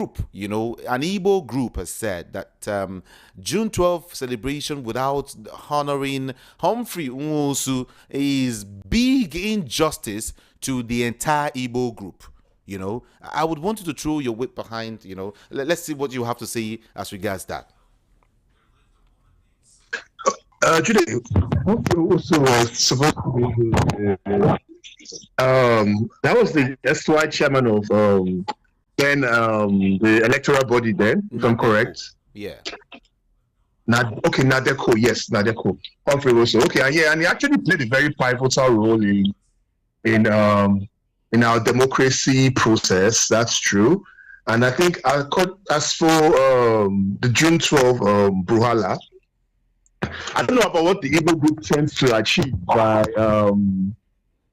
An Igbo group has said that June 12th celebration without honoring Humphrey Nwosu is big injustice to the entire Igbo group. I would want you to throw your weight behind, let's see what you have to say as regards that. Today, Humphrey Nwosu was supposed to be that was the SY chairman of the electoral body then, if I'm correct. Yeah. Nadeco, yes, Nadeco. Humphrey Nwosu. Okay, and he actually played a very pivotal role in our democracy process. That's true. And I think as for the June 12 Bruhala, I don't know about what the Igbo group tends to achieve by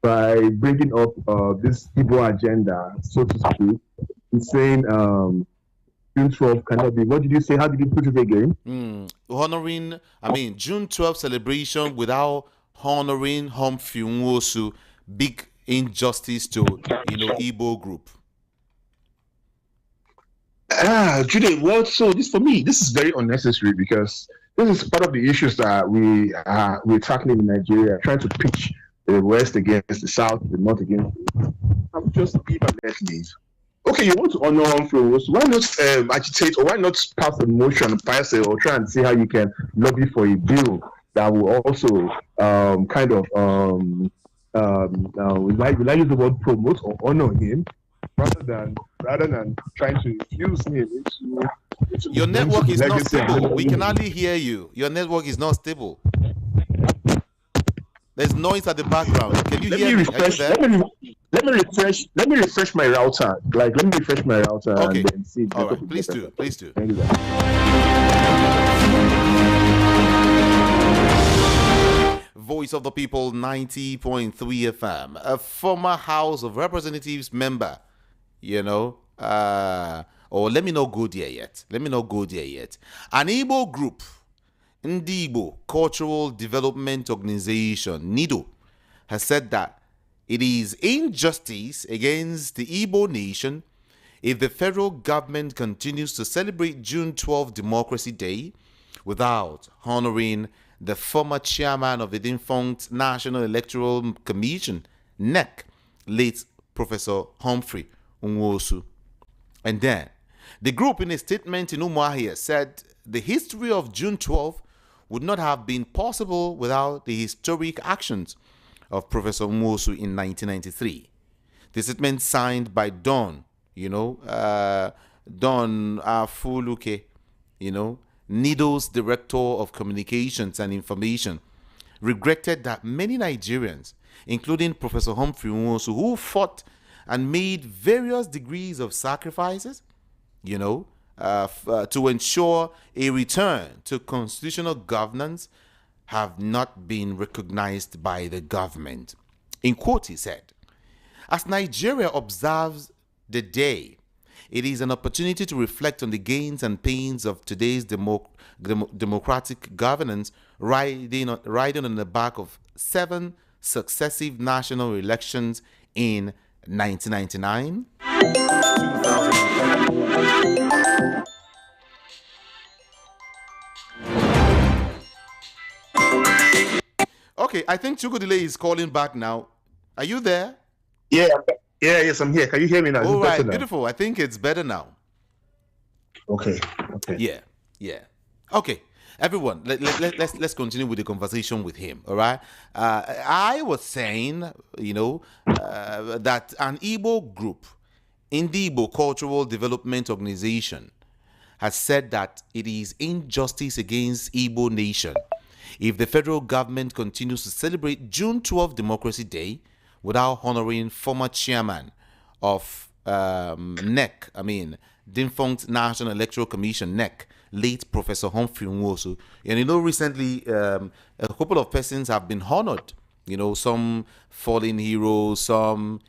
bringing up this Igbo agenda, so to speak. He's saying June 12 cannot be. What did you say? How did you put it again? June 12 celebration without honoring Humphrey Nwosu, big injustice to Igbo group. Jude, well, so this for me, this is very unnecessary because this is part of the issues that we're tackling in Nigeria, trying to pitch the West against the South, the North against I'm just give and let leave. Okay, you want to honor Humphrey Nwosu, why not agitate or why not pass a motion, pass it, or try and see how you can lobby for a bill that will also will I use the word promote or honor him rather than trying to infuse him into your network is not stable. We can hardly hear you. Your network is not stable. There's noise at the background. Can you hear me? Let me refresh my router. Let me refresh my router okay. And then see. All right. Please do. Thank you. Voice of the People 90.3 FM. A former House of Representatives member, let me not go there yet. An Igbo group, Igbo Cultural Development Organization, NIDO, has said that it is injustice against the Igbo nation if the federal government continues to celebrate June 12 Democracy Day without honoring the former chairman of the defunct National Electoral Commission, NEC, late Professor Humphrey Nwosu. And then, the group in a statement in Umuahia said the history of June 12 would not have been possible without the historic actions of Professor Nwosu in 1993. The statement signed by Don Afuluke, NIDO's Director of Communications and Information, regretted that many Nigerians, including Professor Humphrey Nwosu, who fought and made various degrees of sacrifices, to ensure a return to constitutional governance, have not been recognized by the government. In quote, he said, "As Nigeria observes the day, it is an opportunity to reflect on the gains and pains of today's democratic governance, riding on the back of 7 successive national elections in 1999, 2000. Okay, I think Chukwudile is calling back now. Are you there? Yes, I'm here. Can you hear me now? All right, beautiful. I think it's better now. Okay. Yeah. Okay, everyone, let's continue with the conversation with him. All right. I was saying, that an Igbo group, Igbo Cultural Development Organization, has said that it is injustice against Igbo nation if the federal government continues to celebrate June 12 Democracy Day without honoring former chairman of NEC, defunct National Electoral Commission, NEC, late Professor Humphrey Nwosu. And recently a couple of persons have been honored. Some fallen heroes, some,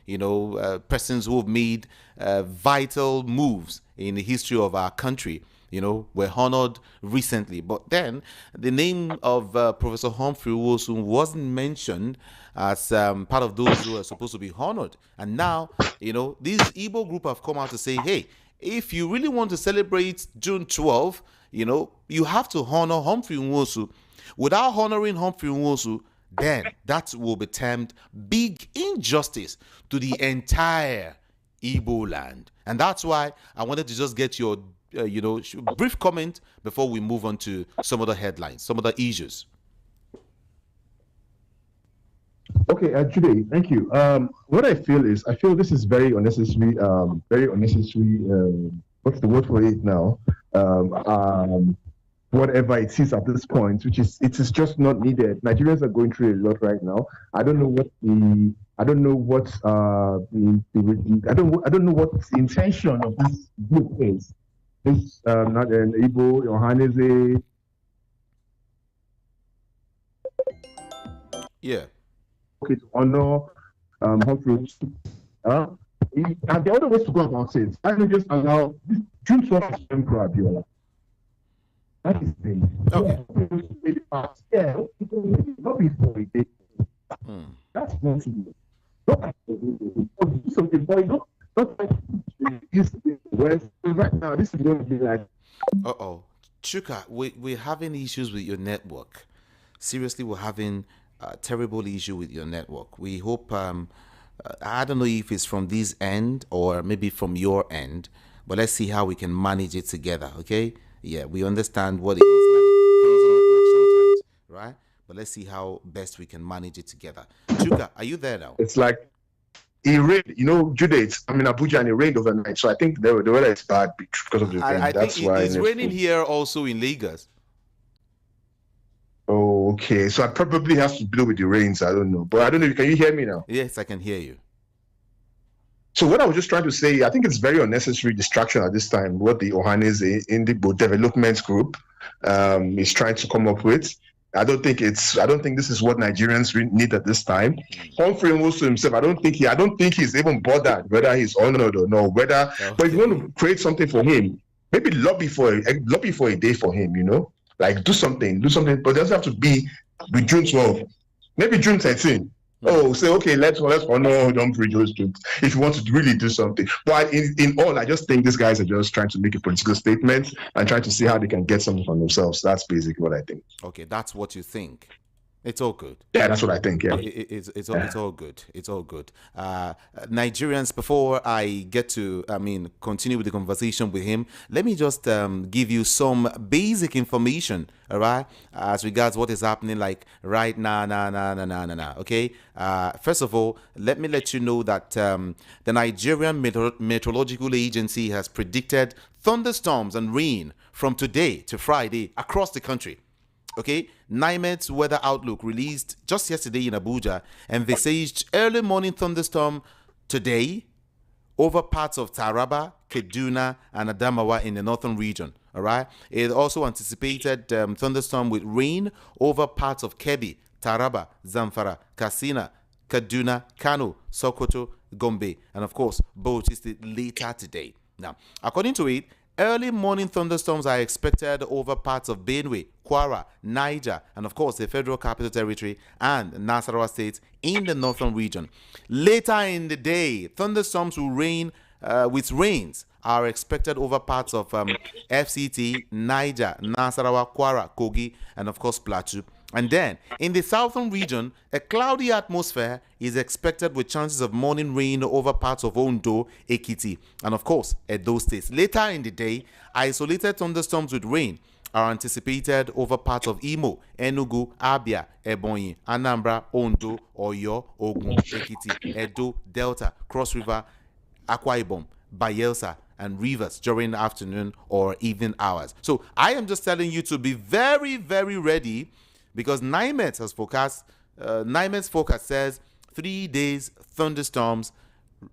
persons who have made vital moves in the history of our country, were honored recently. But then the name of Professor Humphrey Nwosu wasn't mentioned as part of those who are supposed to be honored. And now, these Igbo group have come out to say, hey, if you really want to celebrate June 12th, you have to honor Humphrey Nwosu. Without honoring Humphrey Nwosu, then that will be termed big injustice to the entire Igbo land. And that's why I wanted to just get your, brief comment before we move on to some other headlines, some other issues. Okay, Jude, thank you. What I feel this is very unnecessary. What's the word for it now? Whatever it is at this point, it is just not needed. Nigerians are going through a lot right now. I don't know what the intention of this group is. This not an Igbo Yohanese. Yeah. Okay, to honor Humphrey. And the other ways to go about it, I don't just allow June 12th to Adewale. That is the okay. Yeah, not before we did. That's not true. Something, but not like right now. This is going to be like. Chuka, we're having issues with your network. Seriously, we're having a terrible issue with your network. We hope. I don't know if it's from this end or maybe from your end, but let's see how we can manage it together. Okay. Yeah, we understand what it is like, right? But let's see how best we can manage it together. Chuka, are you there now? It's like it rained, Jude. I'm in Abuja and it rained overnight, so I think the weather is bad because of the rain. I think it's raining here also in Lagos. Oh, okay. So I probably have to deal with the rains. I don't know, but I don't know. Can you hear me now? Yes, I can hear you. So what I was just trying to say, I think it's very unnecessary distraction at this time. What the Ohanese Indigo Development Group is trying to come up with. I don't think this is what Nigerians need at this time. Humphrey Nwosu himself, I don't think he's even bothered whether he's honored or no. But if you want to create something for him, maybe lobby for a day for him. Like do something, but it doesn't have to be with June 12th, maybe June 13th. Oh, say okay, let's honor Humphrey Nwosu if you want to really do something. But in all, I just think these guys are just trying to make a political statement and trying to see how they can get something for themselves. That's basically what I think. Okay, that's what you think. It's all good. Yeah, that's what I think. Yeah, it's all good. It's all good. Nigerians, before I get to, continue with the conversation with him, let me just give you some basic information, all right, as regards what is happening like right now. Okay. First of all, let me let you know that the Nigerian Meteorological Agency has predicted thunderstorms and rain from today to Friday across the country. Okay, NIMET's weather outlook released just yesterday in Abuja envisaged early morning thunderstorm today over parts of Taraba, Kaduna, and Adamawa in the northern region. All right. It also anticipated thunderstorm with rain over parts of Kebbi, Taraba, Zamfara, Katsina, Kaduna, Kano, Sokoto, Gombe, and of course, Bauchi State later today. Now, according to it, early morning thunderstorms are expected over parts of Benue, Kwara, Niger, and of course the Federal Capital Territory and Nasarawa states in the northern region. Later in the day, thunderstorms will rain with rains are expected over parts of FCT, Niger, Nasarawa, Kwara, Kogi, and of course Plateau. And then, in the southern region, a cloudy atmosphere is expected with chances of morning rain over parts of Ondo, Ekiti, and of course, Edo states. Later in the day, isolated thunderstorms with rain are anticipated over parts of Imo, Enugu, Abia, Ebonyi, Anambra, Ondo, Oyo, Ogun, Ekiti, Edo, Delta, Cross River, Akwa Ibom, Bayelsa, and Rivers during the afternoon or evening hours. So I am just telling you to be very, very ready, because NIMET has forecast, NIMET's forecast says 3 days thunderstorms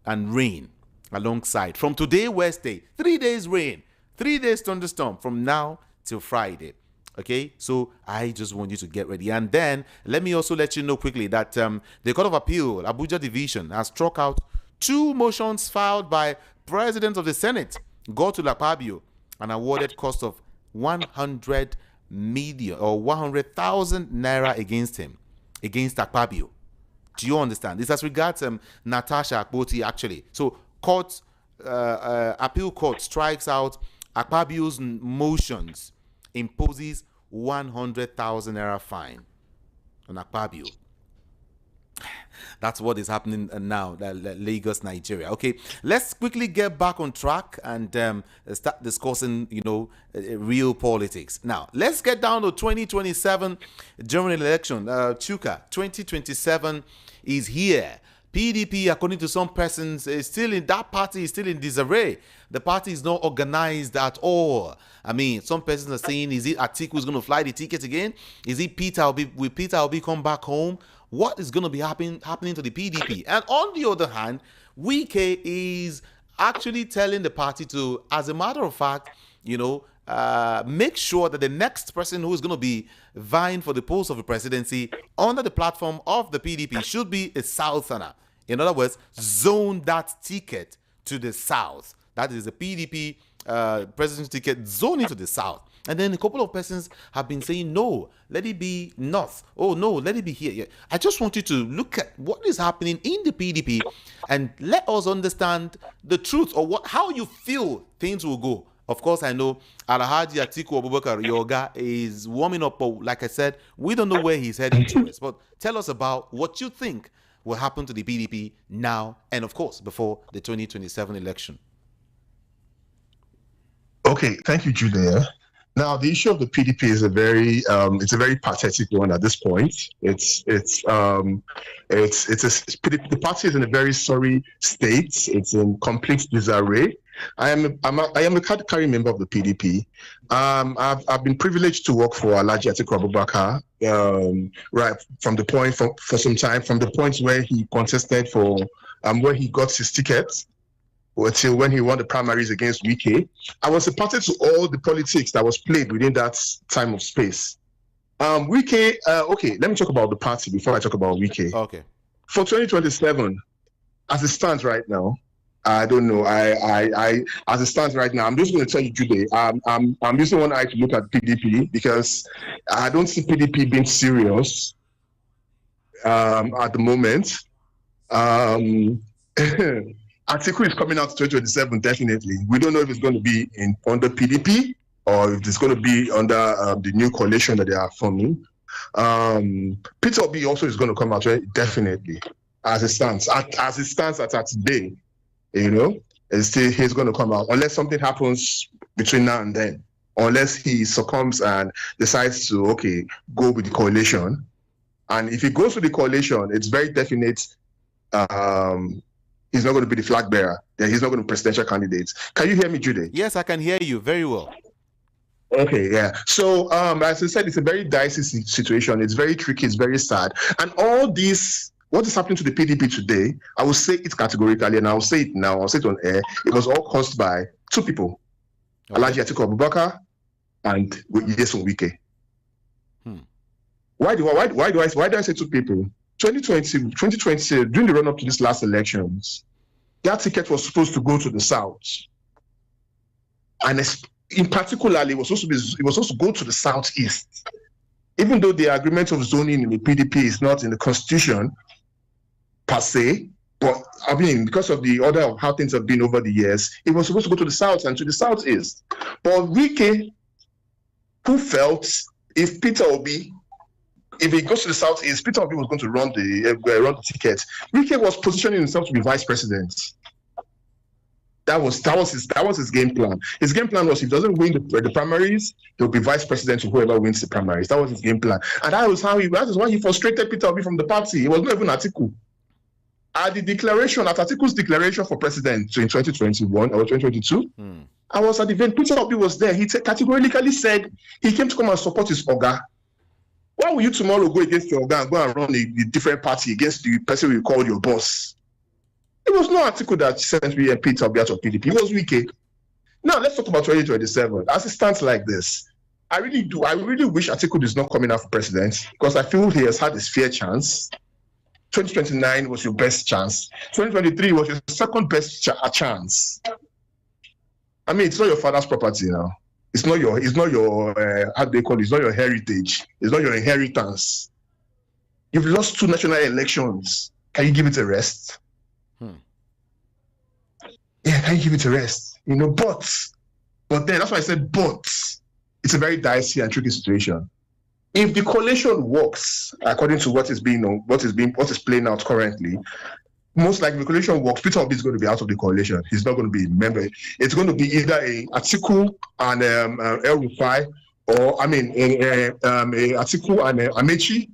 and rain alongside. From today, Wednesday, 3 days rain, 3 days thunderstorm from now till Friday. Okay, so I just want you to get ready. And then let me also let you know quickly that the Court of Appeal, Abuja Division, has struck out 2 motions filed by President of the Senate, Godswill Akpabio, and awarded cost of 100 million or 100,000 naira against him, against Akpabio. Do you understand? This as regards Natasha Akpoti actually. So court appeal court strikes out Akpabio's motions, imposes 100,000 naira fine on Akpabio. That's what is happening now, Lagos, Nigeria. Okay, let's quickly get back on track and start discussing, real politics. Now, let's get down to 2027 general election. Chuka, 2027 is here. PDP, according to some persons, is still in that party is still in disarray. The party is not organized at all. I mean, some persons are saying, is it Atiku who's going to fly the ticket again? Is it Peter Obi? Will Peter Obi come back home? What is going to be happening to the PDP? And on the other hand, Wike is actually telling the party to, as a matter of fact, make sure that the next person who is going to be vying for the post of the presidency under the platform of the PDP should be a Southerner. In other words, zone that ticket to the south. That is the PDP presidency ticket, zone into the south. And then a couple of persons have been saying, no, let it be north. Oh, no, let it be here. Yeah. I just want you to look at what is happening in the PDP and let us understand the truth or how you feel things will go. Of course, I know Alhaji Atiku Abubakar Yoga is warming up, but like I said, we don't know where he's heading towards. But tell us about what you think will happen to the PDP now and, of course, before the 2027 election. Okay, thank you, Julia. Now, the issue of the PDP is a very pathetic one at this point. The party is in a very sorry state. It's in complete disarray. I am a card-carrying member of the PDP. I've been privileged to work for Alhaji Atiku Abubakar right from the point for some time, from the point where he contested for where he got his ticket, until when he won the primaries against Wike. I was a party to all the politics that was played within that time of space. Wike, okay, let me talk about the party before I talk about Wike. Okay. For 2027, as it stands right now, I don't know. I as it stands right now, I'm just going to tell you today. I'm using one eye to look at PDP because I don't see PDP being serious at the moment. Atiku is coming out 2027, definitely. We don't know if it's going to be under PDP or if it's going to be under the new coalition that they are forming. Peter Obi also is going to come out, definitely, as it stands. As it stands at today, he's going to come out, unless something happens between now and then, unless he succumbs and decides to, go with the coalition. And if he goes with the coalition, it's very definite he's not going to be the flag bearer. He's not going to be presidential candidate. Can you hear me, Jude? Yes, I can hear you very well. Okay, yeah. So, as I said, it's a very dicey situation. It's very tricky. It's very sad. And all this, what is happening to the PDP today, I will say it categorically, and I will say it now. I'll say it on air. It was all caused by two people, Alhaji Atiku Abubakar and Yeson Wike. Why do I say two people? 2020, during the run-up to these last elections, that ticket was supposed to go to the South. And in particular, it was supposed to go to the Southeast. Even though the agreement of zoning in the PDP is not in the Constitution, per se, but I mean, because of the order of how things have been over the years, it was supposed to go to the South and to the Southeast. But Wike, who felt if he goes to the Southeast, Peter Obi was going to run the ticket. Wike was positioning himself to be vice president. That was his game plan. His game plan was if he doesn't win the primaries, he'll be vice president to whoever wins the primaries. That was his game plan, and that is why he frustrated Peter Obi from the party. It was not even Atiku. At Atiku's declaration for president in 2021 or 2022, I was at the event. Peter Obi was there. He categorically said he came to come and support his Oga. Why will you tomorrow go against your Oga and go and run a different party against the person you call your boss? It was not Atiku that sent me and Peter Obi out of PDP. It was Wike. Now, let's talk about 2027. As it stands like this, I really wish Atiku is not coming out for president because I feel he has had his fair chance. 2029 was your best chance. 2023 was your second best chance. I mean, it's not your father's property now. It's not your how do they call it? It's not your heritage. It's not your inheritance. You've lost 2 national elections. Can you give it a rest? Yeah, can you give it a rest? But then that's why I said, but it's a very dicey and tricky situation. If the coalition works according to what is playing out currently, most likely the coalition works, Peter Obi is going to be out of the coalition. He's not going to be a member. It's going to be either a Atiku and El Rufai, or a Atiku and Amechi.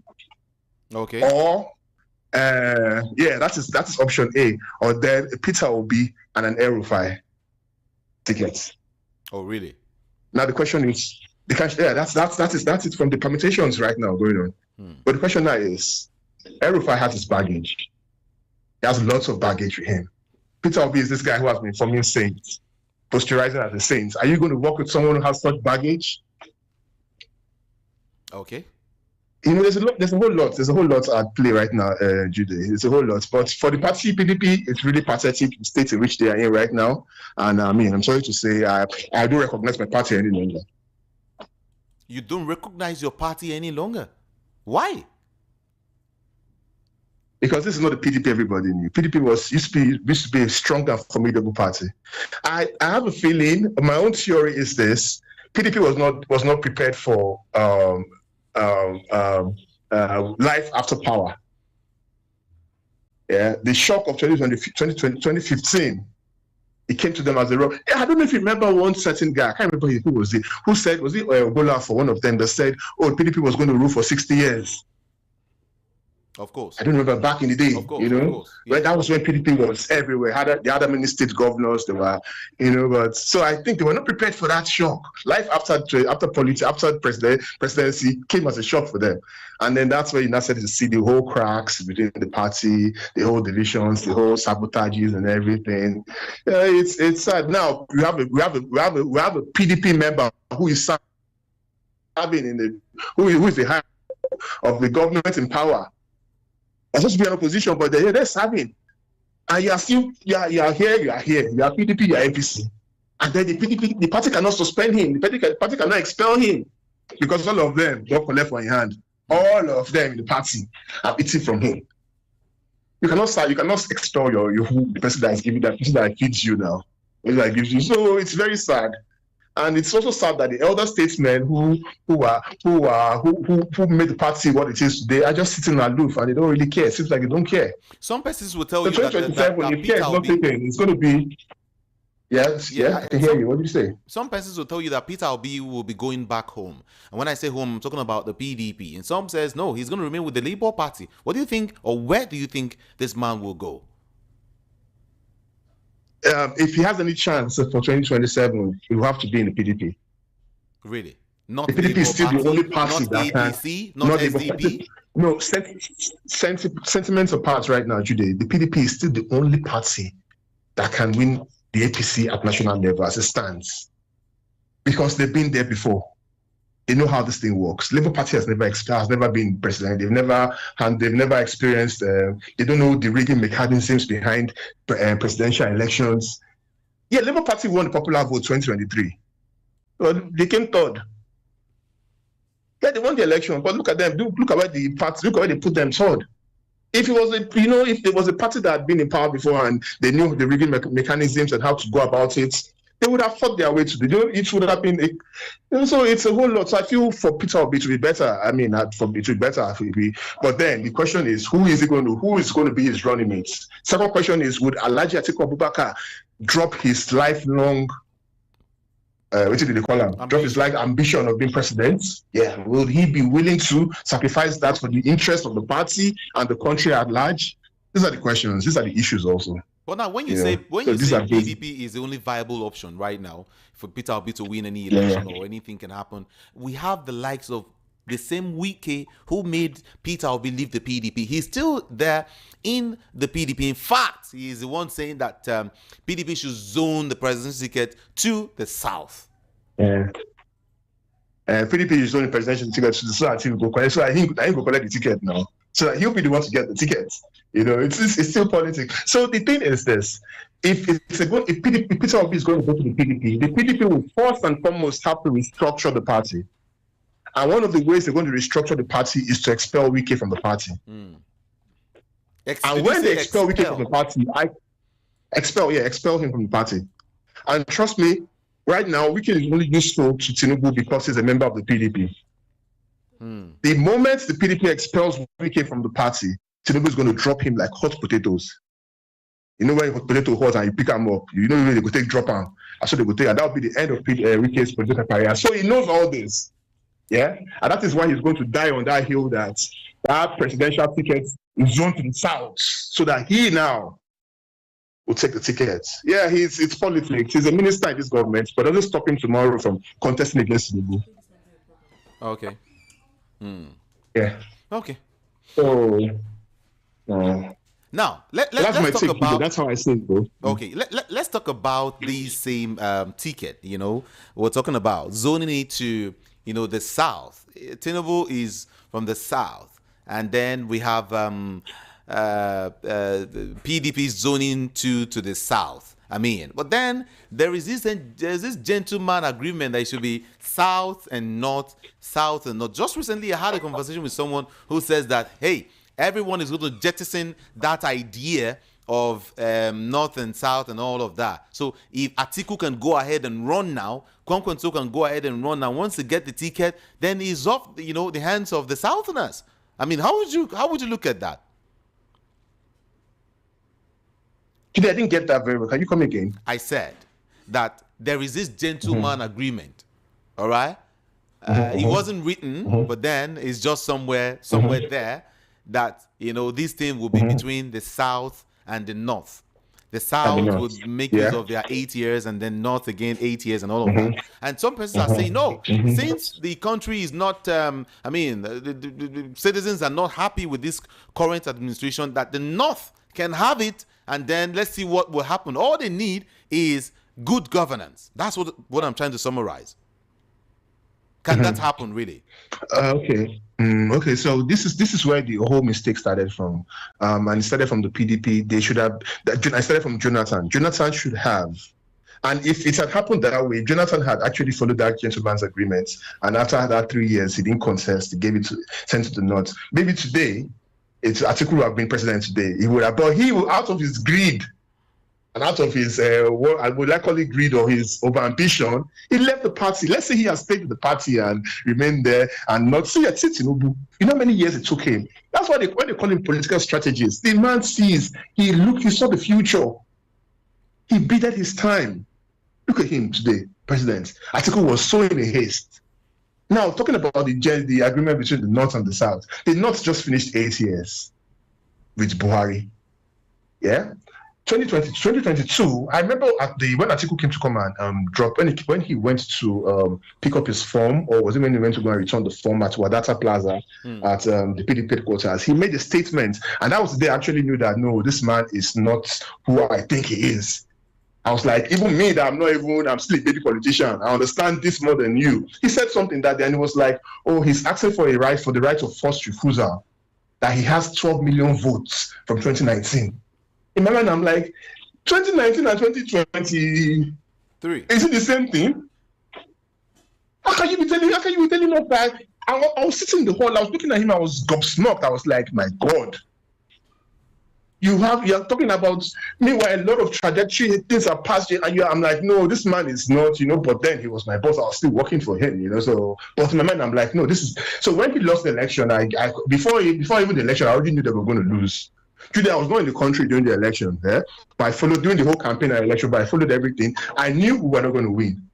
Okay. Or that is option A. Or then Peter Obi and an El Rufai ticket. Oh, really? Now the question is, that's it from the permutations right now going on. But the question now is, El Rufai has his baggage. He has lots of baggage with him. Peter Obi is this guy who has been forming saints, posturizing as a saint. Are you going to work with someone who has such baggage? Okay. There's a whole lot at play right now, Jude. There's a whole lot. But for the party PDP, it's really pathetic the state in which they are in right now. And I'm sorry to say, I don't recognize my party any longer. You don't recognize your party any longer? Why? Because this is not the PDP everybody knew. PDP used to be a strong and formidable party. I have a feeling, my own theory is this: PDP was not prepared for life after power. Yeah, the shock of 2015, it came to them as a rock. I don't know if you remember one certain guy, I can't remember who was it, who said, was it Ogola for one of them that said, PDP was going to rule for 60 years. Of course. I don't remember back in the day, of course. Yeah. That was when PDP was everywhere. The other many state governors, they were, but so I think they were not prepared for that shock. Life after politics, after presidency came as a shock for them. And then that's where you now started to see the whole cracks between the party, the whole divisions, the whole sabotages and everything. It's sad. Now we have a PDP member who is serving who is the head of the government in power. They're supposed to be in opposition, but they're serving. And you are here. You are PDP, you are APC. And then the party cannot suspend him. The party cannot expel him. Because all of them don't collect for in hand. All of them in the party are eating from him. You cannot expel the person that is giving that person that feeds you now. That gives you. So it's very sad. And it's also sad that the elder statesmen who made the party what it is today are just sitting aloof and they don't really care. It seems like they don't care. Some persons will tell you that if care is not taken, it's going to be. Yes, I can hear you. What did you say? Some persons will tell you that Peter Obi will be going back home. And when I say home, I'm talking about the PDP. And some says, no, he's going to remain with the Labour Party. What do you think, or where do you think this man will go? If he has any chance for 2027, he will have to be in the PDP. Really? Not the PDP is still the only party that APC, not SDP? No, sentiments apart right now, Jude. The PDP is still the only party that can win the APC at national level as it stands. Because they've been there before. They know how this thing works. Labour Party has never been president. They've never experienced. They don't know the rigging mechanisms behind presidential elections. Yeah, Labour Party won the popular vote 2023. Well, they came third. Yeah, they won the election, but look at them. Look at where they put them third. If it was if there was a party that had been in power before and they knew the rigging mechanisms and how to go about it, they would have fought their way to it would have been so it's a whole lot. So I feel for Peter Obi to be better. I mean, for it to be better, but then the question is, who is going to be his running mates? Second question is, would Alhaji Atiku Abubakar drop his lifelong what did they call him? Drop his life ambition of being president? Yeah. Will he be willing to sacrifice that for the interest of the party and the country at large? These are the questions. These are the issues also. But now, when you say PDP is the only viable option right now for Peter Obi to win any election or anything can happen, we have the likes of the same Wike who made Peter Obi leave the PDP. He's still there in the PDP. In fact, he is the one saying that PDP should zone the presidency ticket to the south. Yeah. PDP is zoning the presidential ticket to the south. So I think will collect the ticket now. So that he'll be the one to get the ticket. It's still politics. So the thing is this: if Peter Obi is going to go to the PDP will first and foremost have to restructure the party. And one of the ways they're going to restructure the party is to expel Wike from the party. And when they expel Wike from the party, Expel him from the party. And trust me, right now, Wike is only useful to Tinubu because he's a member of the PDP. The moment the PDP expels Wike from the party, Tinubu is going to drop him like hot potatoes. You know when hot potato hot and you pick them up, you know where they go take drop them. So they go take, and that will be the end of Wike's political career. So he knows all this. Yeah, and that is why he's going to die on that hill that presidential ticket is zoned to the south, so that he now will take the ticket. Yeah, it's politics. He's a minister in this government, but doesn't stop him tomorrow from contesting against Tinubu. Okay. Yeah. Okay. So now let's talk about. That's how I say it, bro. Okay, let's talk about these same ticket. You know, we're talking about zoning it to the south. Tinubu is from the south, and then we have PDP zoning to the south. I mean, but then there's this gentleman agreement that it should be south and north. Just recently, I had a conversation with someone who says that, hey, everyone is going to jettison that idea of north and south and all of that. So if Atiku can go ahead and run now, Kwankwanso can go ahead and run now. Once they get the ticket, then he's off, the hands of the Southerners. I mean, how would you look at that? I didn't get that very well. Can you come again? I said that there is this gentleman agreement. All right, it wasn't written, but then it's just somewhere there that this thing will be between the south and the north. The south would make use of their 8 years, and then north again 8 years, and all of that. And some persons are saying no, since the country is not. The citizens are not happy with this current administration, that the north can have it. And then let's see what will happen. All they need is good governance. That's what I'm trying to summarize. Can that happen, really? Okay. Okay. So this is where the whole mistake started from. And it started from the PDP. They should have. I started from Jonathan. Jonathan should have. And if it had happened that way, Jonathan had actually followed that gentleman's agreement. And after that 3 years, he didn't contest. He gave it sent to the north. Maybe today, Atiku would have been president today. He would have, but he will, out of his greed and out of his what I would like call it greed or his over ambition, he left the party. Let's say he has stayed with the party and remained there and not see Tinubu. You know how many years it took him. That's why when they call him political strategist. The man sees, he saw the future. He bided his time. Look at him today, president. Atiku was so in a haste. Now, talking about the agreement between the North and the South, the North just finished 8 years with Buhari. Yeah? 2022, I remember when Atiku came to come and drop, when he went to pick up his form, or was it when he went to go and return the form at Wadata Plaza at the PDP headquarters, he made a statement, and that was the day I actually knew that, no, this man is not who I think he is. I was like, even me, that I'm still a baby politician. I understand this more than you. He said something that day, and he was like, oh, he's asking for the right of first refusal, that he has 12 million votes from 2019. In my mind, I'm like, 2019 and 2023, is it the same thing? How can you be telling us that? I was sitting in the hall, I was looking at him, I was gobsmacked. I was like, my God. You are talking about, meanwhile, a lot of trajectory, things are past you, and I'm like, no, this man is not, but then he was my boss, I was still working for him, so, but in my mind, I'm like, no, this is, so when he lost the election, before even the election, I already knew they were going to lose. Today, I was not in the country during the election, but I followed, during the whole campaign and election, but I followed everything. I knew we were not going to win.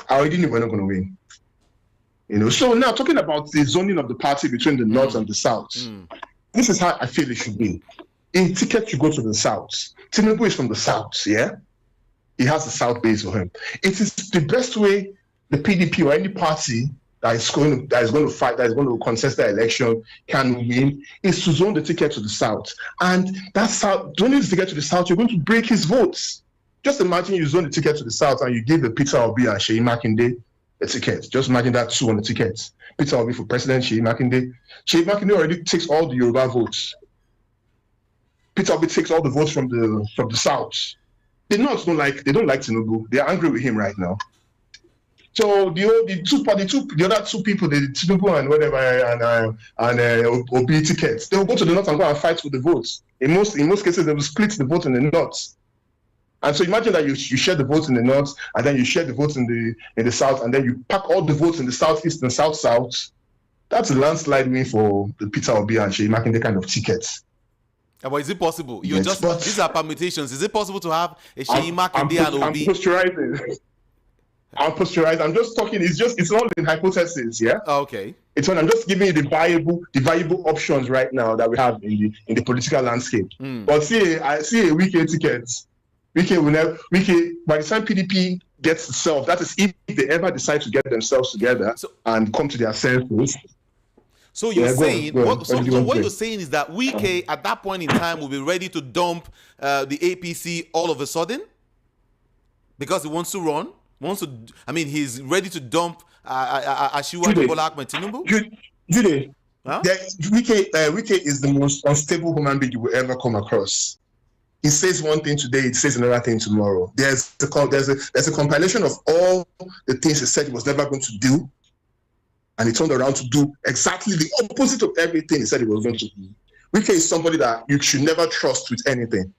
I already knew we were not going to win. So now, talking about the zoning of the party between the North and the South, this is how I feel it should be. A ticket to go to the South. Tinubu is from the South, yeah? He has the South base for him. It is the best way the PDP or any party that is going to fight, that is going to contest the election can win, is to zone the ticket to the South. And that South, zoning the ticket to the South, you're going to break his votes. Just imagine you zone the ticket to the South and you give the Peter Obi and Seyi Makinde a ticket. Just imagine that two on the tickets. Peter Obi for president, Seyi Makinde. Seyi Makinde already takes all the Yoruba votes. Peter Obi takes all the votes from the South. The North don't like Tinubu. They're angry with him right now. So the other two people, the Tinubu and whatever and Obi tickets, they will go to the North and go and fight for the votes. In most cases, they will split the vote in the North. And so imagine that you share the votes in the north, and then you share the votes in the south, and then you pack all the votes in the southeast and south. That's a landslide win for the Peter Obi and Seyi Makinde kind of tickets. But is it possible? Yes, but These are permutations. Is it possible to have a Seyi Makinde and Obi? I'm posturizing. I'm just talking. It's all in hypothesis. Yeah. Okay. I'm just giving you the viable options right now that we have in the political landscape. But I see a Wike ticket. Wike, by the time PDP gets itself, that is if they ever decide to get themselves together and come to their senses. So you're saying, what you're saying is that Wike at that point in time will be ready to dump the APC all of a sudden because he wants to run. He's ready to dump Asiwaju Bola Ahmed Tinubu. Jude, Wike is the most unstable human being you will ever come across. He says one thing today, he says another thing tomorrow. There's a compilation of all the things he said he was never going to do, and he turned around to do exactly the opposite of everything he said he was going to do. Wike is somebody that you should never trust with anything.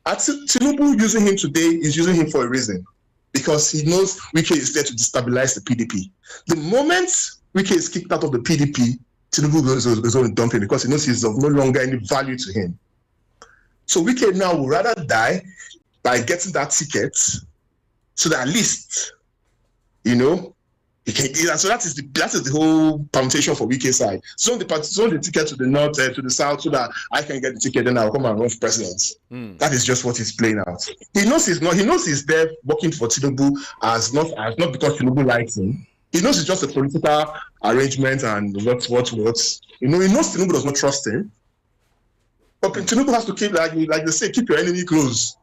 Tinubu using him today is using him for a reason, because he knows Wike is there to destabilize the PDP. The moment Wike is kicked out of the PDP, Tinubu is going to dump him because he knows he's of no longer any value to him. So Wike now would rather die by getting that ticket, so that at least, he can. So that is the whole permutation for Wike's side. Zone the ticket to the north, to the south, so that I can get the ticket, then I'll come and run for president. That is just what he's playing out. He knows he's there working for Tinubu as not because Tinubu likes him. He knows it's just a political arrangement and what. He knows Tinubu does not trust him. But Tinubu has to keep, like they say, keep your enemy close.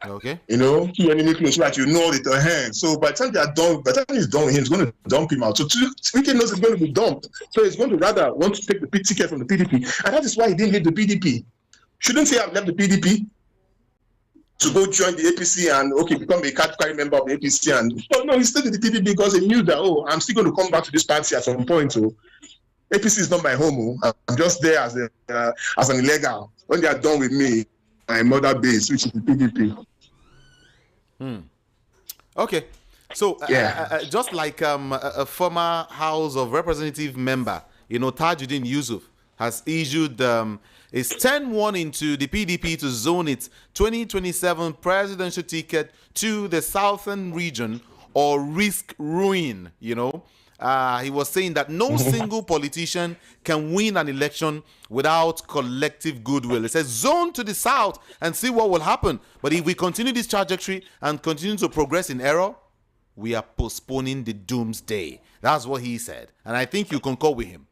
Okay. Keep your enemy close so that you know it ahead. So by the time he's done with him, he's going to dump him out. So Wike knows he's going to be dumped. So he's going to rather want to take the ticket from the PDP. And that is why he didn't leave the PDP. Shouldn't he have left the PDP to go join the APC and become a card-carry member of the APC? No, he stayed in the PDP because he knew that, I'm still going to come back to this party at some point. APC is not my home. I'm just there as an illegal. When they are done with me, my mother base, which is the PDP. Okay. So, just like a former House of Representative member, Tajuddin Yusuf has issued a stand warning to the PDP to zone its 2027 presidential ticket to the southern region or risk ruin, He was saying that no single politician can win an election without collective goodwill. He says, zone to the south and see what will happen. But if we continue this trajectory and continue to progress in error, we are postponing the doomsday. That's what he said. And I think you concur with him.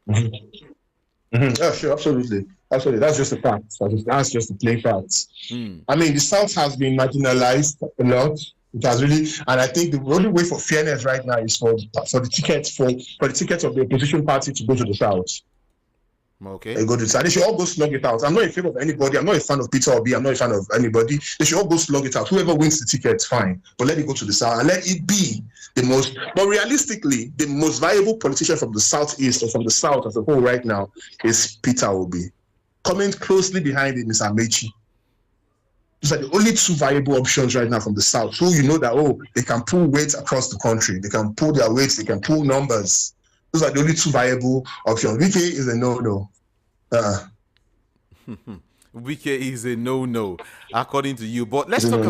Yeah, sure, absolutely. Absolutely. That's just a fact. That's just the plain facts. The south has been marginalized a lot. It has really, and I think the only way for fairness right now is for the tickets of the opposition party to go to the south. Okay. They go to the south. They should all go slug it out. I'm not in favor of anybody. I'm not a fan of Peter Obi. I'm not a fan of anybody. They should all go slug it out. Whoever wins the ticket, fine. But let it go to the south and let it be the most. But realistically, the most viable politician from the southeast or from the south as a whole right now is Peter Obi. Coming closely behind him is Amechi. These are the only two viable options right now from the south. Who that they can pull weight across the country. They can pull their weights. They can pull numbers. Those are the only two viable options. Wike is a no-no. Wike is a no-no, according to you. But let's talk.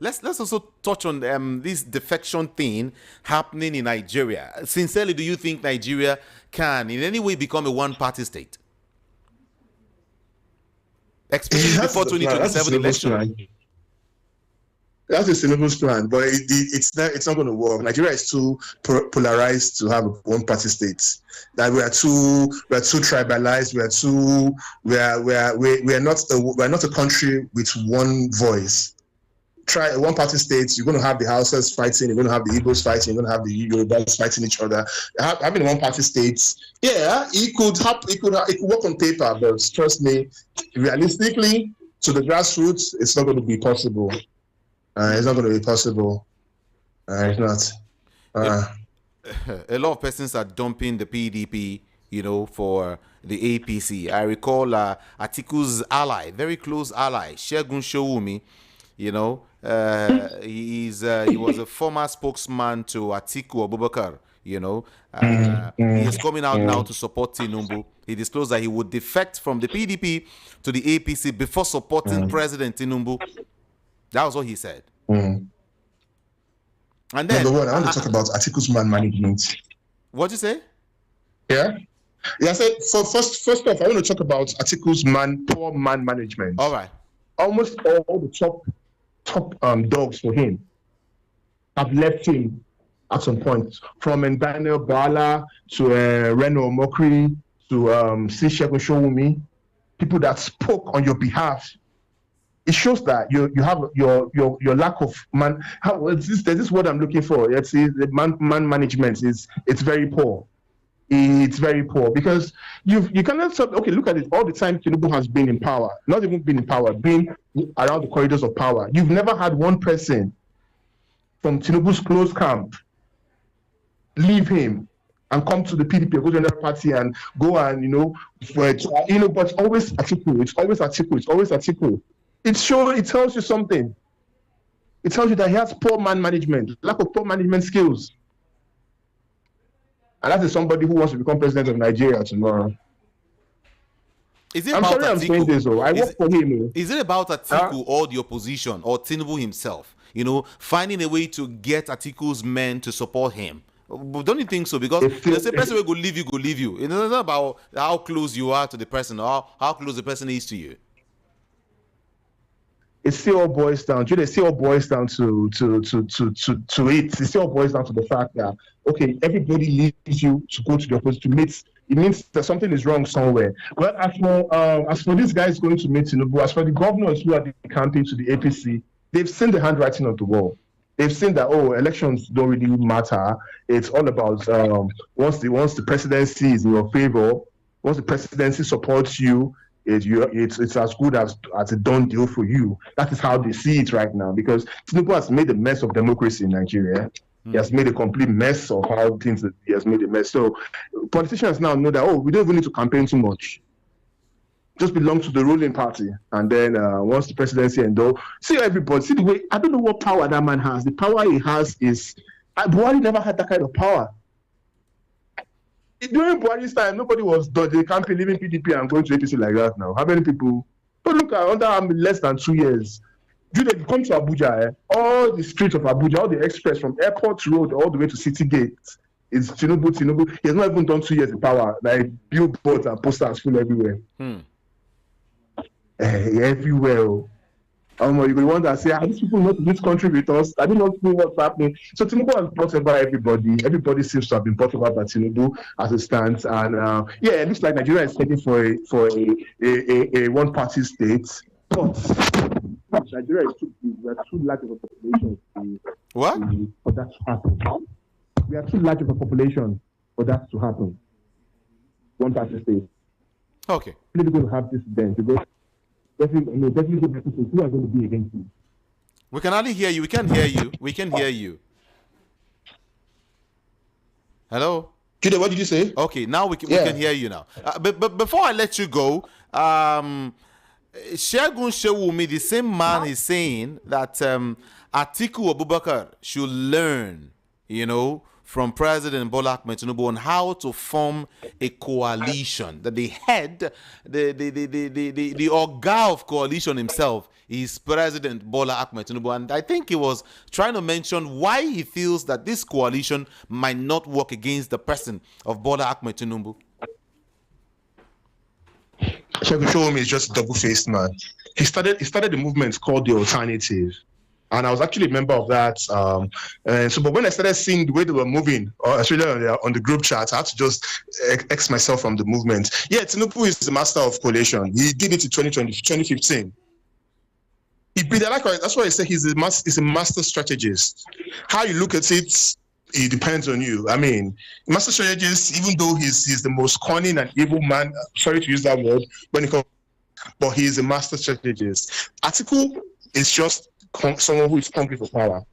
Let's also touch on this defection thing happening in Nigeria. Sincerely, do you think Nigeria can in any way become a one-party state? Especially before 2027 election. That's a Tinubu's plan, but it's not going to work. Nigeria is too polarized to have a one-party state. That we are too tribalized. We're not a country with one voice. Try a one-party state. You're going to have the Hausas fighting. You're going to have the Igbos fighting. You're going to have the Yorubas fighting each other. Having a one-party state, it could work on paper, but trust me, realistically, to the grassroots, it's not going to be possible. It's not going to be possible. It's not. A lot of persons are dumping the PDP, for the APC. I recall Atiku's ally, very close ally, Segun Showumi, You know, he was a former spokesman to Atiku Abubakar. You know, he is coming out now to support Tinubu. He disclosed that he would defect from the PDP to the APC before supporting President Tinubu. That was what he said. And then, number one, I want to talk about Atiku's man management. What'd you say? Yeah. I said, first off, I want to talk about Atiku's poor man management. All right. Almost all the top dogs for him have left him at some point. From Daniel Bala to Reno Mokri to Segun Showumi, people that spoke on your behalf. It shows that you have your lack of man. There's this word I'm looking for. It's the man management it's very poor. It's very poor because you cannot stop. Okay, look at it. All the time Tinubu has been in power, not even been in power, been around the corridors of power. You've never had one person from Tinubu's close camp leave him and come to the PDP or go to another party and go and but it's always Atiku. It's always Atiku. It's always Atiku. It tells you something. It tells you that he has poor man management, lack of poor management skills. And that is somebody who wants to become president of Nigeria tomorrow. Is it I'm about sorry Atiku? I'm saying this, though. I work for him. Is it about Atiku or the opposition or Tinubu himself? Finding a way to get Atiku's men to support him. Don't you think so? Because the person will go leave you. It's not about how close you are to the person or how close the person is to you. It still all boils down. It still all boils down to it. It still all boils down to the fact that okay, everybody leaves you to go to the opposite to meet. It means that something is wrong somewhere. Well, as for these guys going to meet Tinubu, as for the governors who are campaigning to the APC, they've seen the handwriting on the wall. They've seen that elections don't really matter. It's all about once the presidency is in your favor, once the presidency supports you. It's as good as a done deal for you. That is how they see it right now because Tinubu has made a mess of democracy in Nigeria. He has made a complete mess of how things. He has made a mess. So politicians now know that we don't even need to campaign too much. Just belong to the ruling party, and then once the presidency ends, see everybody. See the way. I don't know what power that man has. The power he has is Buhari never had that kind of power. During Buhari's time, nobody was the campaign leaving PDP and going to APC like that now. How many people? But look, under less than 2 years, you come to Abuja, all the streets of Abuja, all the express from Airport Road all the way to City Gate is Tinubu. He has not even done 2 years in power. Like billboards and posters full everywhere. Everywhere. You wonder, say, are these people not in this country with us? I don't know what's happening. So Tinubu has brought over everybody. Everybody seems to have been brought over by Tinubu as it stands. And it looks like Nigeria is heading for a one-party state. But Nigeria is we are too large of a population for that to happen. We are too large of a population for that to happen. One-party state. Okay. We're going to have this then because definitely who are going to be against you. We can hardly hear you. We can hear you. Hello? Jude, what did you say? Okay, now we can hear you now. But before I let you go, Segun Shewumi, the same man, is saying that Atiku Abubakar should learn, from President Bola Ahmed Tinubu on how to form a coalition. That the head, the Oga of coalition himself is President Bola Ahmed Tinubu. And I think he was trying to mention why he feels that this coalition might not work against the person of Bola Ahmed Tinubu. Segun Showumi is just a double-faced man. He started the movement called The Alternative. And I was actually a member of that. But when I started seeing the way they were moving, especially on the group chat, I had to just X myself from the movement. Yeah, Tinubu is the master of coalition. He did it in 2015. That's why I say he's a master strategist. How you look at it, it depends on you. I mean, master strategist, even though he's the most cunning and evil man, sorry to use that word, but he is a master strategist. Atiku is just someone who is hungry for power.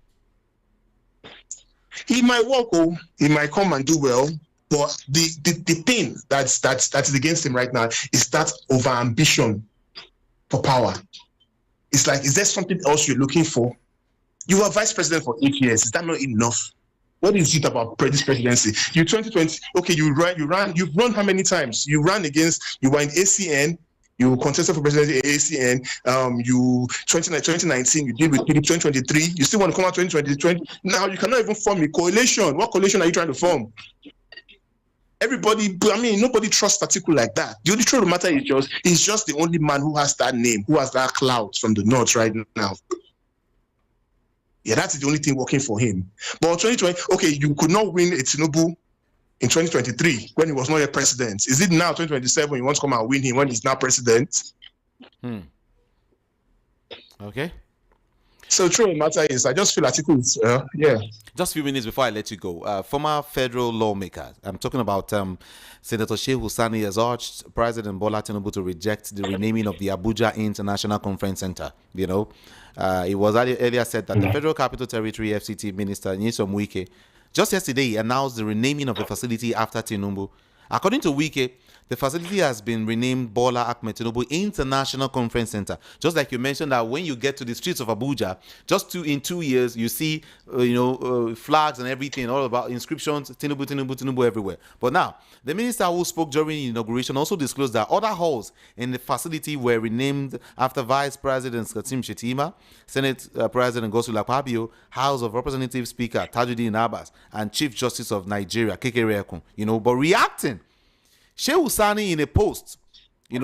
He might walk, he might come and do well, but the thing that's against him right now is that over ambition for power. It's like, is there something else you're looking for? You were vice president for 8 years. Is that not enough? What is it about this presidency? You 2020, okay, you've run how many times? You were in ACN, you contested for presidency at ACN, 2019, you did with PDP 2023, you still want to come out 2020. Now you cannot even form a coalition. What coalition are you trying to form? Everybody, nobody trusts Atiku like that. The only truth of the matter is he's just the only man who has that name, who has that clout from the north right now. Yeah, that's the only thing working for him. But 2020, okay, you could not win a Tinubu in 2023 when he was not a president. Is it now 2027 you want to come and win him when he's now president? Okay. So the truth of the matter is, I just feel Atiku is, Just a few minutes before I let you go, former federal lawmakers, I'm talking about Senator Shehu Sani, has urged President Bola Tinubu to reject the renaming of the Abuja International Conference Center. You know, it was earlier said that the Federal Capital Territory FCT Minister Nyesom Wike just yesterday announced the renaming of the facility after Tinubu. According to Wike, the facility has been renamed Bola Ahmed Tinubu International Conference Center. Just like you mentioned that when you get to the streets of Abuja, in 2 years, you see, flags and everything, all about inscriptions, Tinubu, Tinubu, Tinubu everywhere. But now, the minister who spoke during the inauguration also disclosed that other halls in the facility were renamed after Vice President Katim Shetima, Senate President Godswill Akpabio, House of Representatives Speaker Tajuddin Abbas, and Chief Justice of Nigeria, Kekere Ekun. But reacting, Shehu Sani in a post,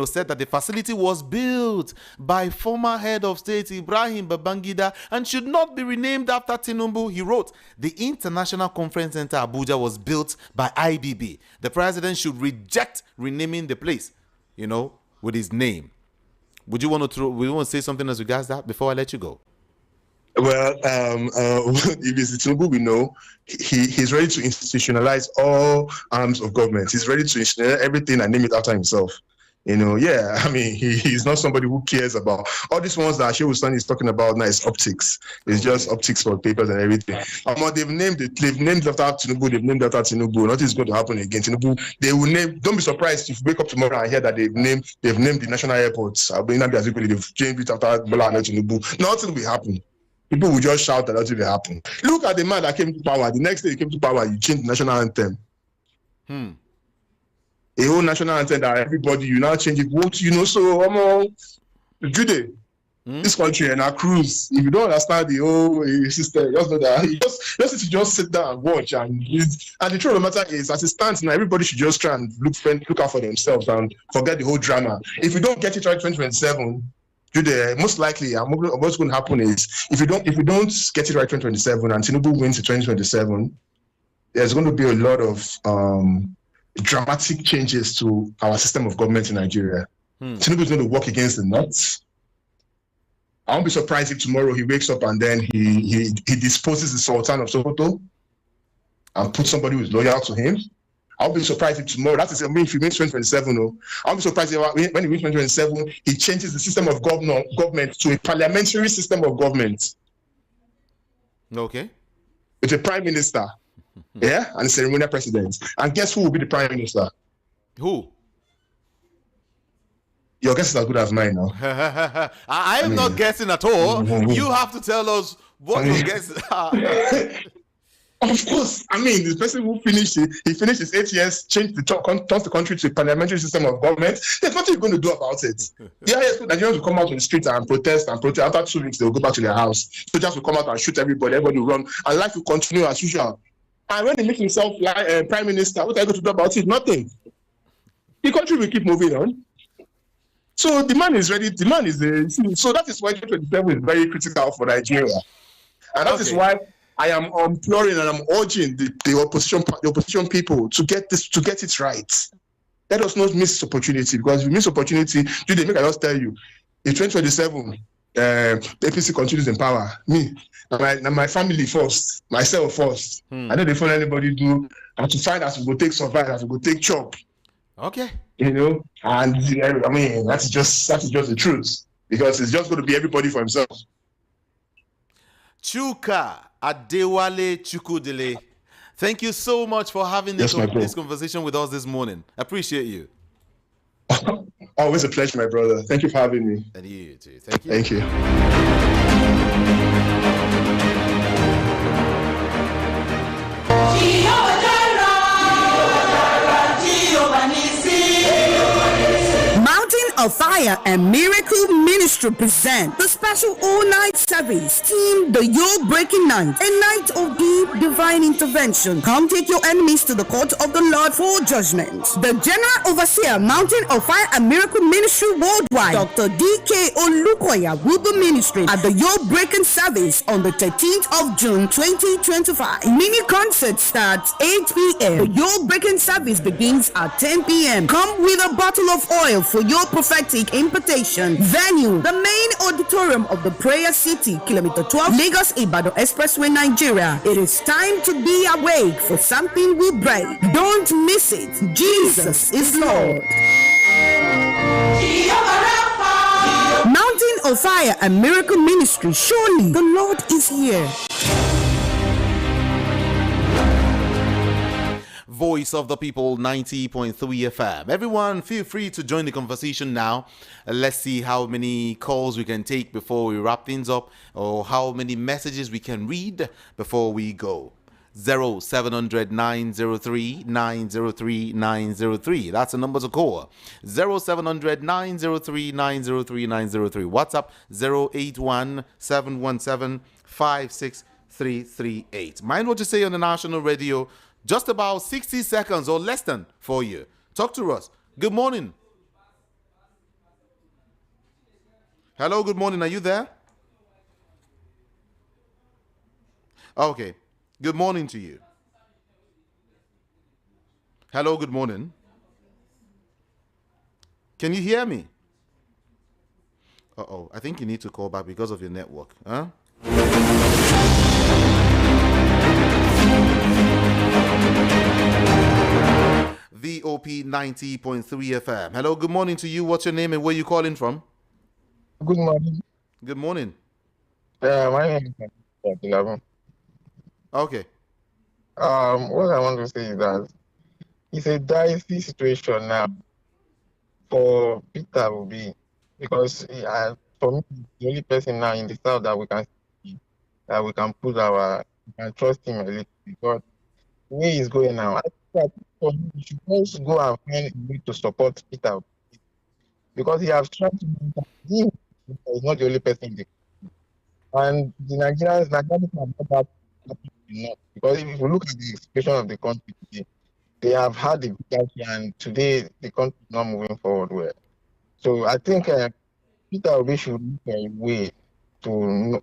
said that the facility was built by former head of state Ibrahim Babangida and should not be renamed after Tinubu. He wrote, the International Conference Center Abuja was built by IBB. The president should reject renaming the place, with his name. Would you want to say something as regards that before I let you go? Well, if it's Tinubu, we know he's ready to institutionalize all arms of government. He's ready to institutionalize everything and name it after himself. He's not somebody who cares about all these ones that Shehu Sani is talking about now. Is optics. It's just optics for papers and everything. They've named after Tinubu. They've named after Tinubu. Nothing is going to happen again. Tinubu. They will name. Don't be surprised if you wake up tomorrow and hear that they've named the national airports. They've changed it after Bola Ahmed Tinubu. Nothing will happen. People will just shout that nothing will happen. Look at the man that came to power. The next day he came to power, you changed the national anthem. A whole national anthem that everybody, you now change it. Jude, this country and our cruise, if you don't understand the whole system, just know that you just sit down and watch. And the truth of the matter is, as it stands now, everybody should just try and look out for themselves and forget the whole drama. If you don't get it right 2027, Jude, most likely, what's going to happen is, if you don't get it right 2027 and Tinubu wins in 2027, there's going to be a lot of dramatic changes to our system of government in Nigeria. Tinubu is going to work against the nuts. I won't be surprised if tomorrow he wakes up and then he disposes the Sultan of Sokoto and puts somebody who is loyal to him. I'll be surprised if tomorrow, if he wins 2027, I'll be surprised if when he wins 2027, he changes the system of government to a parliamentary system of government. Okay. With a prime minister, and a ceremonial president. And guess who will be the prime minister? Who? Your guess is as good as mine now. I am not guessing at all. You have to tell us what your guesses are. Of course. The person who finished his 8 years, turns the country to a parliamentary system of government. There's nothing you're going to do about it. Nigerians will come out on the street and protest. After 2 weeks, they'll go back to their house. Soldiers will come out and shoot everybody will run. And life will continue as usual. And when they make himself prime minister, what are you going to do about it? Nothing. The country will keep moving on. So the man is ready. So that is why 2027 is very critical for Nigeria. And that is why I am imploring and I'm urging the opposition people to get it right. Let us not miss this opportunity, because if we miss opportunity, Jude, make I just tell you, in 2027, the APC continues in power. Me, and my family first, myself first. I don't defend anybody do. And to find as we go take survive, as we go take chop. Okay. And that's just the truth, because it's just going to be everybody for himself. Chuka, Adewale, Chukwudile, thank you so much for having this conversation with us this morning. I appreciate you. Always a pleasure, my brother. Thank you for having me. And you too. Thank you. Thank you. Mountain of Fire and Miracle Ministry present the special all-night service themed the Yoke Breaking Night, a night of deep divine intervention. Come take your enemies to the court of the Lord for judgment. The General Overseer, Mountain of Fire and Miracle Ministry Worldwide, Dr. D.K. Olukoya, will be ministering at the Yoke Breaking service on the 13th of June 2025. Mini concert starts 8 p.m. The Yoke Breaking service begins at 10 p.m. Come with a bottle of oil for your prophetic impartation. Venue, the main auditorium of the Prayer City, Kilometer 12, Lagos Ibadan Expressway, Nigeria. It is time to be awake, for something will break. Don't miss it. Jesus is Lord. Mountain of Fire and Miracle Ministry. Surely the Lord is here. Voice of the People 90.3 FM. Everyone, feel free to join the conversation now. Let's see how many calls we can take before we wrap things up, or how many messages we can read before we go. 0700 903 903 903. That's the number to call. 0700 903 903 903. WhatsApp 081 717 56338. Mind what you say on the national radio. Just about 60 seconds or less than for you. Talk to us. Good morning. Hello, good morning. Are you there? Okay. Good morning to you. Hello, good morning. Can you hear me? Uh-oh. I think you need to call back because of your network. Huh? VOP 90.3 FM. Hello, good morning to you. What's your name and where you calling from? Good morning. Good morning. My name is 11. Okay. What I want to say is that it's a dicey situation now for Peter Obi, because for me, the only person now in the south that we can see, that we can trust him a little, because the way he's going now, I think that for him, he should just go and find a way to support Peter Obi, because he has tried to mentor him. He's not the only person in the country. And the Nigerians are not that enough, because if you look at the situation of the country today, they have had the country, and today the country is not moving forward well. So I think Peter Obi should look for a way to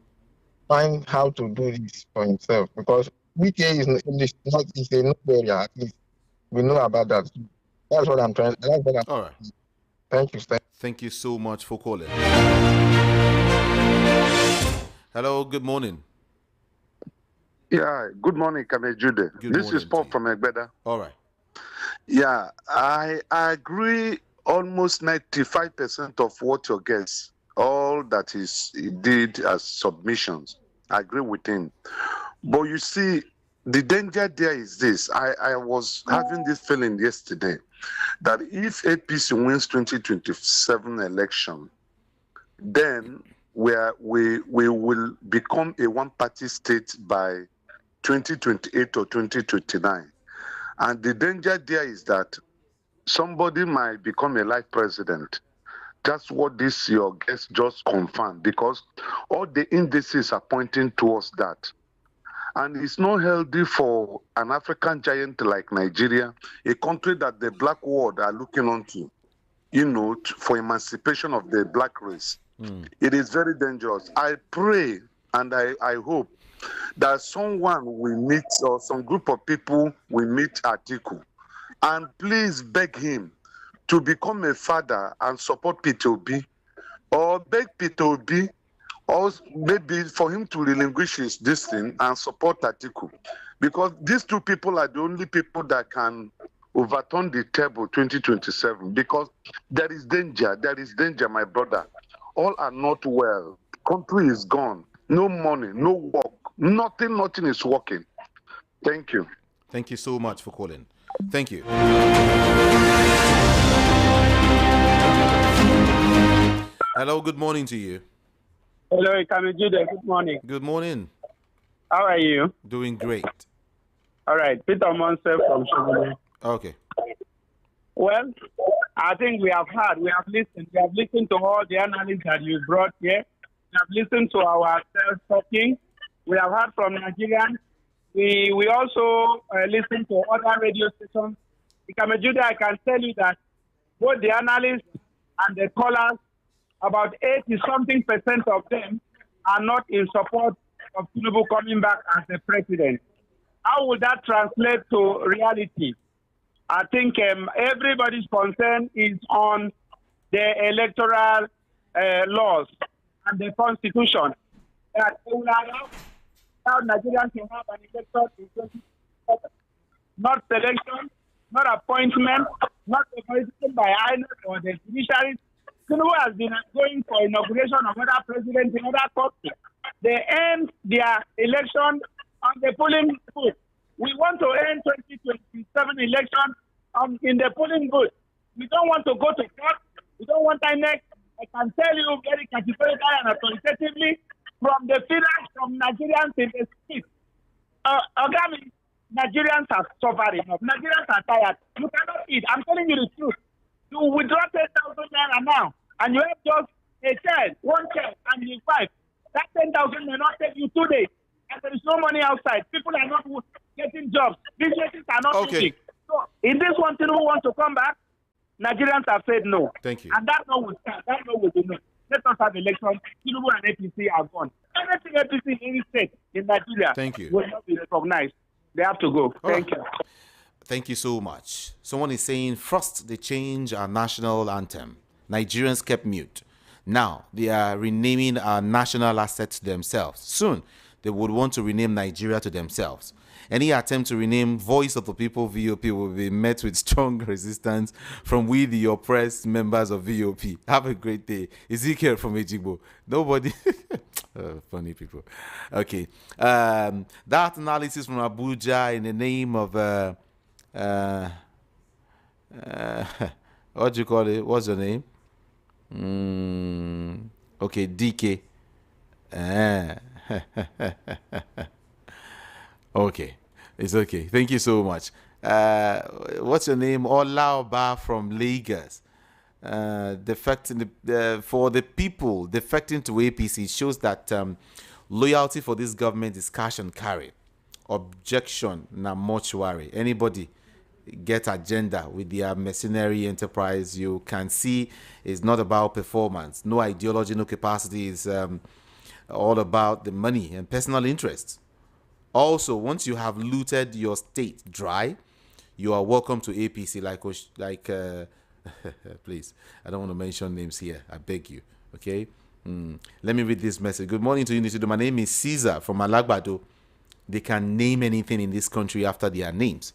find how to do this for himself, because Wike is a no area, at least we know about that. That's what I'm trying. All right. Thank you. Thank you so much for calling. Hello, good morning. Yeah, good morning, Kamejude. This is Paul from Egbeda. All right. Yeah, I agree almost 95% of what your guest, all that he did as submissions. I agree with him. But you see, the danger there is this. I was having this feeling yesterday that if APC wins 2027 election, then we will become a one-party state by 2028 or 2029. And the danger there is that somebody might become a life president. That's what this your guest just confirmed, because all the indices are pointing towards that. And it's not healthy for an African giant like Nigeria, a country that the black world are looking onto, for emancipation of the black race. It is very dangerous. I pray and I hope that someone will meet, or some group of people will meet Atiku, and please beg him to become a father and support Peter Obi, or beg Peter Obi, or maybe for him to relinquish this thing and support Atiku, because these two people are the only people that can overturn the table 2027, because there is danger, my brother. All are not well. Country is gone. No money, no work. Nothing is working. Thank you. Thank you so much for calling. Thank you. Hello, good morning to you. Hello, Ikamejide. Good morning. Good morning. How are you? Doing great. All right, Peter Monse from Shogole. Okay. Well, I think we have listened. We have listened to all the analysis that you brought here. We have listened to ourselves talking. We have heard from Nigerians. We also listen to other radio stations. Ikamejide, I can tell you that both the analysts and the callers, about 80-something% of them are not in support of Tinubu coming back as the president. How would that translate to reality? I think everybody's concern is on the electoral laws and the constitution. That they will allow Nigerians to have an election in 2027. Not selection, not appointment, not appointment by INEC or the judiciary. Tinubu has been going for inauguration of other presidents in other countries. They end their election on the polling booth. We want to end 2027 election in the polling booth. We don't want to go to court. We don't want INEC. I can tell you very categorically and authoritatively from the feedback from Nigerians in the street. Ogami, Nigerians are suffering enough. Nigerians are tired. You cannot eat. I'm telling you the truth. You withdraw 10,000 naira now, and you have just a child, one child, and your wife. That 10,000 may not take you 2 days, and there is no money outside. People are not getting jobs. Businesses are not moving. So, in this one, Tinubu wants to come back. Nigerians have said no. Thank you. And that no will stand. That no will be no. Let us have elections. Tinubu and APC are gone. Anything APC in any state in Nigeria will not be recognized. They have to go. Thank you. Thank you so much. Someone is saying, first they change our national anthem. Nigerians kept mute. Now they are renaming our national assets themselves. Soon they would want to rename Nigeria to themselves. Any attempt to rename Voice of the People VOP will be met with strong resistance from we, the oppressed members of VOP. Have a great day. Ezekiel from Ejigbo. Nobody. Funny people. Okay. That analysis from Abuja in the name of what do you call it? What's your name? Okay, DK. Okay, it's okay. Thank you so much. What's your name? Olaoba from Lagos. Defecting for the people defecting to APC shows that loyalty for this government is cash and carry. Objection na mortuary. Anybody get agenda with their mercenary enterprise, you can see it's not about performance. No ideology, no capacity. Is all about the money and personal interests. Also, once you have looted your state dry, you are welcome to APC. Like please, I don't want to mention names here. I beg you. Okay. Let me read this message. Good morning to you. My name is Caesar from Alagbado. They can name anything in this country after their names.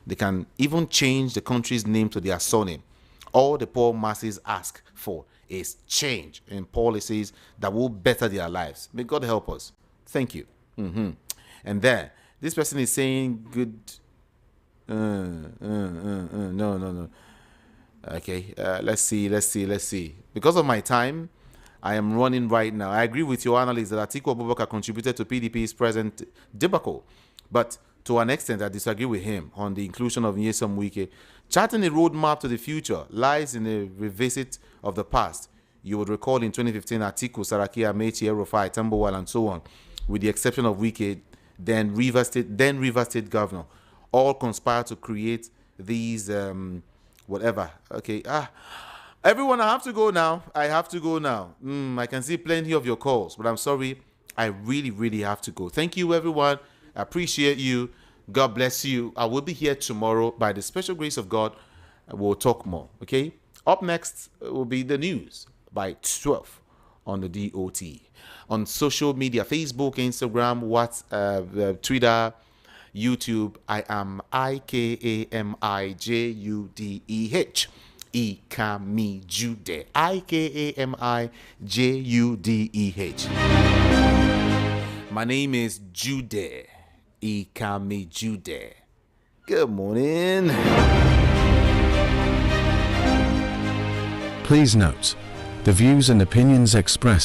They can even change the country's name to their surname. All the poor masses ask for is change in policies that will better their lives. May God help us. Thank you. And then this person is saying good. No. Okay. Let's see. Because of my time, I am running right now. I agree with your analysis that Atiku Abubakar contributed to PDP's present debacle, but to an extent, I disagree with him on the inclusion of Nyesom Wike. Charting a roadmap to the future lies in a revisit of the past. You would recall in 2015, Atiku, Saraki, Amechi, Erufai, Tambowal, and so on, with the exception of Wike, then Rivers State governor, all conspired to create these whatever. Okay. Everyone, I have to go now. I can see plenty of your calls, but I'm sorry. I really, really have to go. Thank you, everyone. I appreciate you. God bless you. I will be here tomorrow. By the special grace of God, we'll talk more. Okay? Up next will be the news by 12 on the DOT. On social media, Facebook, Instagram, WhatsApp, Twitter, YouTube, I am IKAMIJUDEH. Ikamijude. IKAMIJUDEH. My name is Jude. Ikamijude. Good morning. Please note, The views and opinions expressed